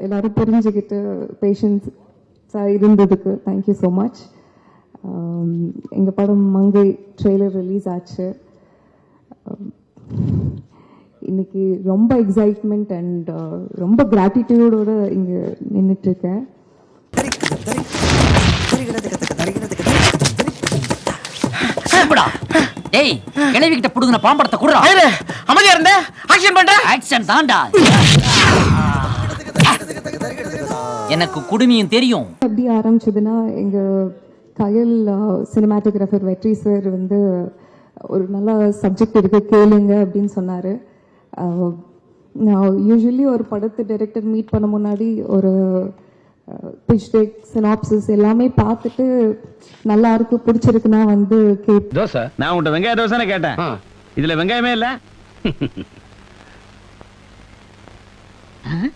எல்லாரும் புரிஞ்சுக்கிட்டு பேஷன்ஸாக இருந்ததுக்கு தேங்க்யூ ஸோ மச். எங்கள் படம் மங்கை ட்ரெய்லர் ரிலீஸ் ஆச்சு. இன்னைக்கு ரொம்ப எக்ஸைட்மெண்ட் அண்ட் ரொம்ப கிராட்டிடியூடோடு இங்கே நின்றுட்டுருக்கேன். டேய் கிளவிக்கிட்ட புடுங்கின பாம்படத்தை குடுறா. அமைதியா இருந்த ஆக்ஷன் பண்ற. ஆக்ஷன் தாண்டா. எனக்கு குடுமியும் தெரியும். எப்படி ஆரம்பிச்சதுன்னா, எங்கள் கயல் சினிமாட்டோகிராஃபர் வெற்றி சார் வந்து ஒரு நல்ல சப்ஜெக்ட் இருக்கு கேளுங்க அப்படின்னு சொன்னார். நான் யூஸ்வலி ஒரு படத்தை டைரக்டர் மீட் பண்ண முன்னாடி ஒரு பிச் டெக் சினாப்சிஸ் எல்லாமே பார்த்துட்டு நல்லா இருக்கு பிடிச்சிருக்குன்னா வந்து தோசை. நான் உன்கிட்ட வெங்காய தோசை கேட்டேன். இதுல வெங்காயமே இல்ல.